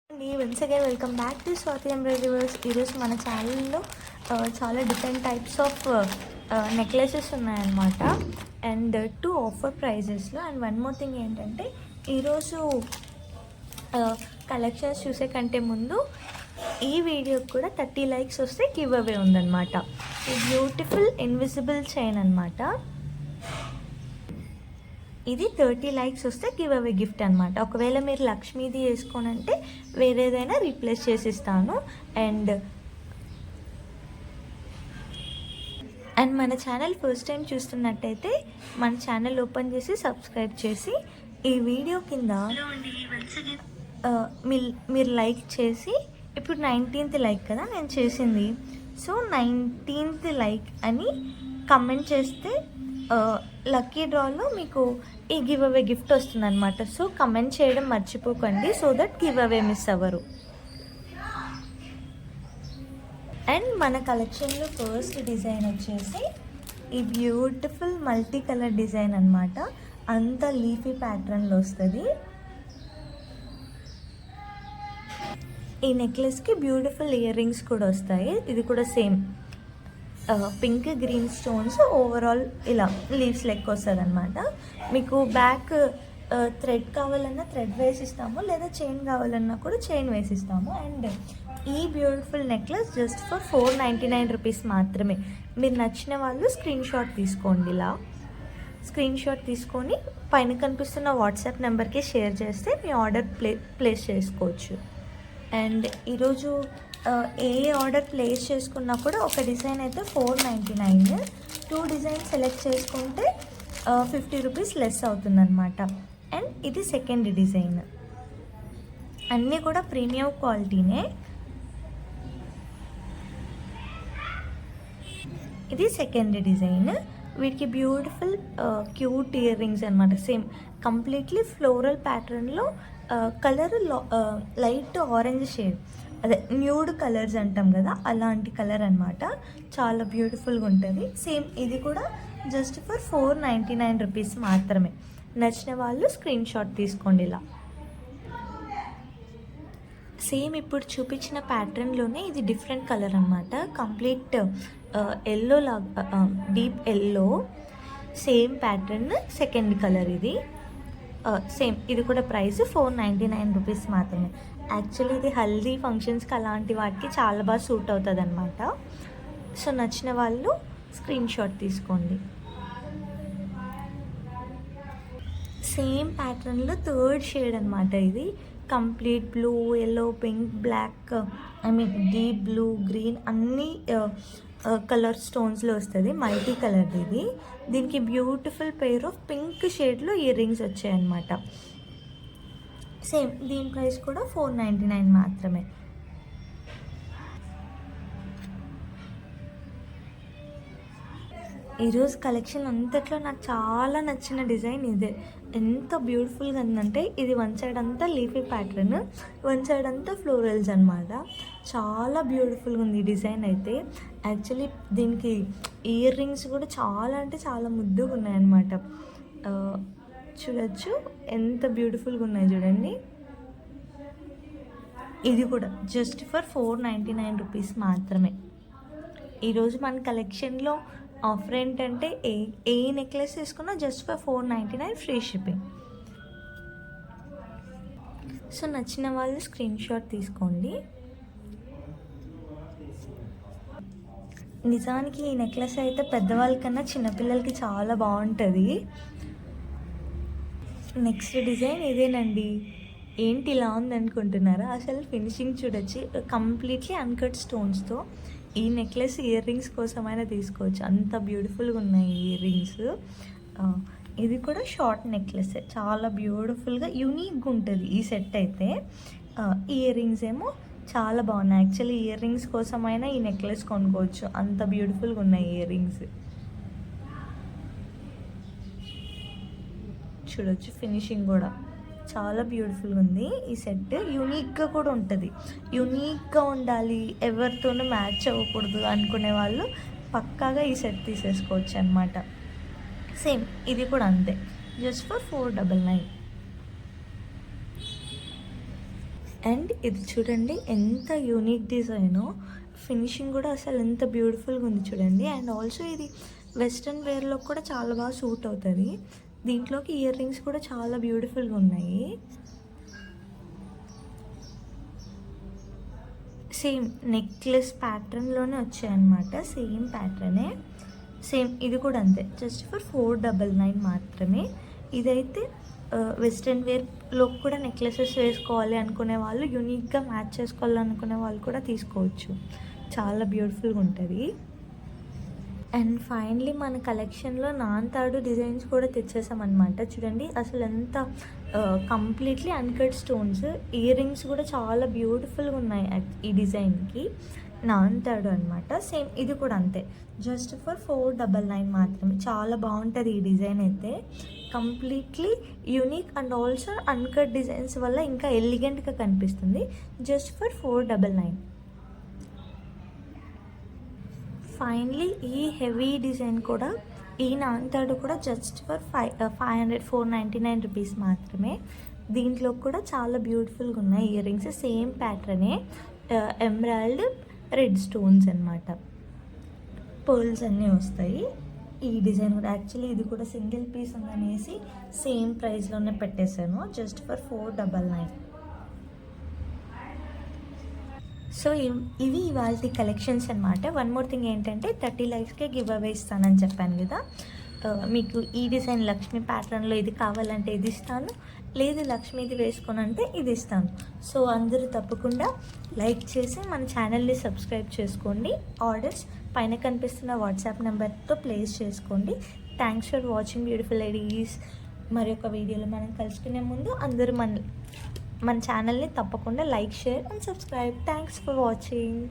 అండి once again welcome back to Swathi embroidery works. ఈరోజు మన ఛానల్లో చాలా డిఫరెంట్ టైప్స్ ఆఫ్ నెక్లెసెస్ ఉన్నాయన్నమాట. అండ్ 2 ఆఫర్ ప్రైజెస్లో. అండ్ వన్ మోర్ థింగ్ ఏంటంటే ఈరోజు కలెక్షన్స్ చూసే కంటే ముందు ఈ వీడియోకి కూడా 30 లైక్స్ వస్తే గివ్ అవే ఉందన్నమాట. ఈ బ్యూటిఫుల్ ఇన్విజిబుల్ చైన్ అనమాట. ఇది 30 లైక్స్ వస్తే గివ్ అవే గిఫ్ట్ అనమాట. ఒకవేళ మీరు లక్ష్మీది వేసుకోనంటే వేరేదైనా రీప్లేస్ చేసిస్తాను. అండ్ మన ఛానల్ ఫస్ట్ టైం చూస్తున్నట్టయితే మన ఛానల్ ఓపెన్ చేసి సబ్స్క్రైబ్ చేసి ఈ వీడియో కింద మీరు లైక్ చేసి, ఇప్పుడు 19th లైక్ కదా నేను చేసింది, సో 19th లైక్ అని కమెంట్ చేస్తే లక్కీ డ్రాలో మీకు ఈ గివ్ అవే గిఫ్ట్ వస్తుంది అనమాట. సో కమెంట్ చేయడం మర్చిపోకండి, so that give away miss అవ్వరు. అండ్ మన కలెక్షన్లో ఫస్ట్ డిజైన్ వచ్చేసి ఈ బ్యూటిఫుల్ మల్టీ కలర్ డిజైన్ అనమాట. అంత లీఫీ ప్యాటర్న్లో వస్తుంది. ఈ నెక్లెస్కి బ్యూటిఫుల్ ఇయర్ రింగ్స్ కూడా వస్తాయి. ఇది కూడా same pink green stones overall ఇలా లీవ్స్ లెక్క వస్తుంది అనమాట. మీకు బ్యాక్ థ్రెడ్ కావాలన్నా థ్రెడ్ వేసిస్తాము, లేదా చైన్ కావాలన్నా కూడా చైన్ వేసిస్తాము. అండ్ ఈ beautiful necklace just for 499 rupees మాత్రమే. మీరు నచ్చిన వాళ్ళు స్క్రీన్ షాట్ తీసుకోండి. ఇలా స్క్రీన్ షాట్ తీసుకొని పైన కనిపిస్తున్న వాట్సాప్ నెంబర్కి షేర్ చేస్తే మీ ఆర్డర్ ప్లేస్ చేసుకోవచ్చు. అండ్ ఈరోజు ఏ ఆర్డర్ ప్లేస్ చేసుకున్నా కూడా ఒక డిజైన్ అయితే 499, 2 డిజైన్ సెలెక్ట్ చేసుకుంటే 50 రూపీస్ లెస్ అవుతుందన్నమాట. అండ్ ఇది సెకండ్ డిజైన్. అన్నీ కూడా ప్రీమియం క్వాలిటీనే. ఇది సెకండ్ డిజైన్. వీటికి బ్యూటిఫుల్ క్యూట్ ఇయర్ రింగ్స్ అనమాట. సేమ్ కంప్లీట్లీ ఫ్లోరల్ ప్యాటర్న్లో కలర్ లైట్ ఆరెంజ్ షేడ్, అదే న్యూడ్ కలర్స్ అంటాం కదా, అలాంటి కలర్ అనమాట. చాలా బ్యూటిఫుల్గా ఉంటుంది. సేమ్ ఇది కూడా జస్ట్ ఫర్ 499 రూపీస్ మాత్రమే. నచ్చిన వాళ్ళు స్క్రీన్ షాట్ తీసుకోండి. ఇలా సేమ్ ఇప్పుడు చూపించిన ప్యాటర్న్లోనే ఇది డిఫరెంట్ కలర్ అనమాట. కంప్లీట్ ఎల్లో లాగా, deep yellow, same pattern, second colour ఇది. సేమ్ ఇది కూడా ప్రైస్ 499 రూపీస్ మాత్రమే. యాక్చువల్లీ ఇది హల్దీ ఫంక్షన్స్కి అలాంటి వాటికి చాలా బాగా సూట్ అవుతుంది అనమాట. సో నచ్చిన వాళ్ళు స్క్రీన్ షాట్ తీసుకోండి. సేమ్ ప్యాటర్న్లో థర్డ్ షేడ్ అనమాట. ఇది complete blue, yellow, pink, black, deep blue, green అన్నీ కలర్ స్టోన్స్లో వస్తుంది. మల్టీ కలర్ ఇది. దీనికి బ్యూటిఫుల్ పెయిర్ ఆఫ్ పింక్ షేడ్లో ఇయర్ రింగ్స్ వచ్చాయన్నమాట. సేమ్ దీని ప్రైస్ కూడా 499 మాత్రమే. ఈరోజు కలెక్షన్ అంతట్లో నాకు చాలా నచ్చిన డిజైన్ ఇదే. ఎంత బ్యూటిఫుల్గా ఉందంటే ఇది వన్ సైడ్ అంతా లీఫీ ప్యాటర్న్, వన్ సైడ్ అంతా ఫ్లోరల్స్ అనమాట. చాలా బ్యూటిఫుల్గా ఉంది ఈ డిజైన్ అయితే. యాక్చువల్లీ దీనికి ఇయర్ రింగ్స్ కూడా చాలా అంటే చాలా ముద్దుగా ఉన్నాయన్నమాట. చూడొచ్చు ఎంత బ్యూటిఫుల్గా ఉన్నాయి చూడండి. ఇది కూడా జస్ట్ ఫర్ 499 రూపీస్ మాత్రమే. ఈరోజు మన కలెక్షన్లో ఆఫర్ ఏంటంటే ఏ నెక్లెస్ తీసుకున్నా just for 499 free shipping. So నచ్చిన వాళ్ళు స్క్రీన్ షాట్ తీసుకోండి. నిజానికి ఈ నెక్లెస్ అయితే పెద్దవాళ్ళకన్నా చిన్నపిల్లలకి చాలా బాగుంటుంది. నెక్స్ట్ డిజైన్ ఇదేనండి. ఏంటి ఇలా ఉందనుకుంటున్నారా? అసలు ఫినిషింగ్ చూడొచ్చు. కంప్లీట్లీ అన్కట్ స్టోన్స్తో ఈ నెక్లెస్ ఇయర్ రింగ్స్ కోసమైనా తీసుకోవచ్చు, అంత బ్యూటిఫుల్గా ఉన్నాయి ఇయర్ రింగ్స్. ఇది కూడా షార్ట్ నెక్లెస్, చాలా బ్యూటిఫుల్గా యూనిక్గా ఉంటుంది ఈ సెట్ అయితే. ఇయర్ రింగ్స్ ఏమో చాలా బాగున్నాయి. యాక్చువల్లీ ఇయర్ రింగ్స్ కోసమైనా ఈ నెక్లెస్ కొనుక్కోవచ్చు, అంత బ్యూటిఫుల్గా ఉన్నాయి ఇయర్ రింగ్స్. చూడొచ్చు ఫినిషింగ్ కూడా చాలా బ్యూటిఫుల్గా ఉంది. ఈ సెట్ యూనిక్గా కూడా ఉంటుంది. యూనిక్గా ఉండాలి, ఎవరితోనూ మ్యాచ్ అవ్వకూడదు అనుకునే వాళ్ళు పక్కాగా ఈ సెట్ తీసేసుకోవచ్చు అనమాట. సేమ్ ఇది కూడా అంతే, జస్ట్ ఫర్ 499. అండ్ ఇది చూడండి ఎంత యూనిక్ డిజైనో, ఫినిషింగ్ కూడా అసలు ఎంత బ్యూటిఫుల్గా ఉంది చూడండి. అండ్ ఆల్సో ఇది వెస్ట్రన్ వేర్లో కూడా చాలా బాగా సూట్ అవుతుంది. దీంట్లోకి ఇయర్ రింగ్స్ కూడా చాలా బ్యూటిఫుల్గా ఉన్నాయి. సేమ్ నెక్లెస్ ప్యాటర్న్లోనే వచ్చాయన్నమాట, సేమ్ ప్యాటర్నే. సేమ్ ఇది కూడా అంతే, జస్ట్ ఫర్ 499 మాత్రమే. ఇదైతే వెస్ట్రన్ వేర్లో కూడా నెక్లెసెస్ వేసుకోవాలి అనుకునే వాళ్ళు, యూనిక్గా మ్యాచ్ చేసుకోవాలనుకునే వాళ్ళు కూడా తీసుకోవచ్చు. చాలా బ్యూటిఫుల్గా ఉంటుంది. అండ్ ఫైనలీ మన కలెక్షన్లో నాన్తాడు డిజైన్స్ కూడా తెచ్చేసామన్నమాట. చూడండి అసలు ఎంత completely uncut stones, ear rings కూడా చాలా బ్యూటిఫుల్గా ఉన్నాయి ఈ డిజైన్కి. నాన్తాడు అనమాట. సేమ్ ఇది కూడా అంతే, జస్ట్ ఫర్ 499 మాత్రమే. చాలా బాగుంటుంది ఈ డిజైన్ అయితే, completely unique and also uncut designs వల్ల ఇంకా ఎలిగెంట్గా కనిపిస్తుంది. Just for 499. ఫైనలీ ఈ హెవీ డిజైన్ కూడా, ఈ నాన్తాడు కూడా జస్ట్ ఫర్ 499 రూపీస్ మాత్రమే. దీంట్లో కూడా చాలా బ్యూటిఫుల్గా ఉన్నాయి ఇయర్ రింగ్స్, సేమ్ ప్యాటర్నే, ఎమరాల్డ్ రెడ్ స్టోన్స్ అనమాట, పర్ల్స్ అన్నీ వస్తాయి. ఈ డిజైన్ కూడా యాక్చువల్లీ ఇది కూడా సింగిల్ పీస్ ఉందనేసి సేమ్ ప్రైస్లోనే పెట్టేశాను, జస్ట్ ఫర్ 499. సో ఇవి ఇవాళ కలెక్షన్స్ అనమాట. వన్ మోర్ థింగ్ ఏంటంటే 30 లైక్స్కే గివ్ అవే ఇస్తానని చెప్పాను కదా. మీకు ఈ డిజైన్ లక్ష్మీ ప్యాటర్న్లో ఇది కావాలంటే ఇది ఇస్తాను, లేదు లక్ష్మీది వేసుకోనంటే ఇది ఇస్తాను. సో అందరూ తప్పకుండా లైక్ చేసి మన ఛానల్ని సబ్స్క్రైబ్ చేసుకోండి. ఆర్డర్స్ పైన కనిపిస్తున్న వాట్సాప్ నెంబర్తో ప్లేస్ చేసుకోండి. Thanks for watching beautiful ladies. మరి ఒక వీడియోలో మనం కలుసుకునే ముందు అందరూ మన ఛానల్ని తప్పకుండా like, share and subscribe. Thanks for watching.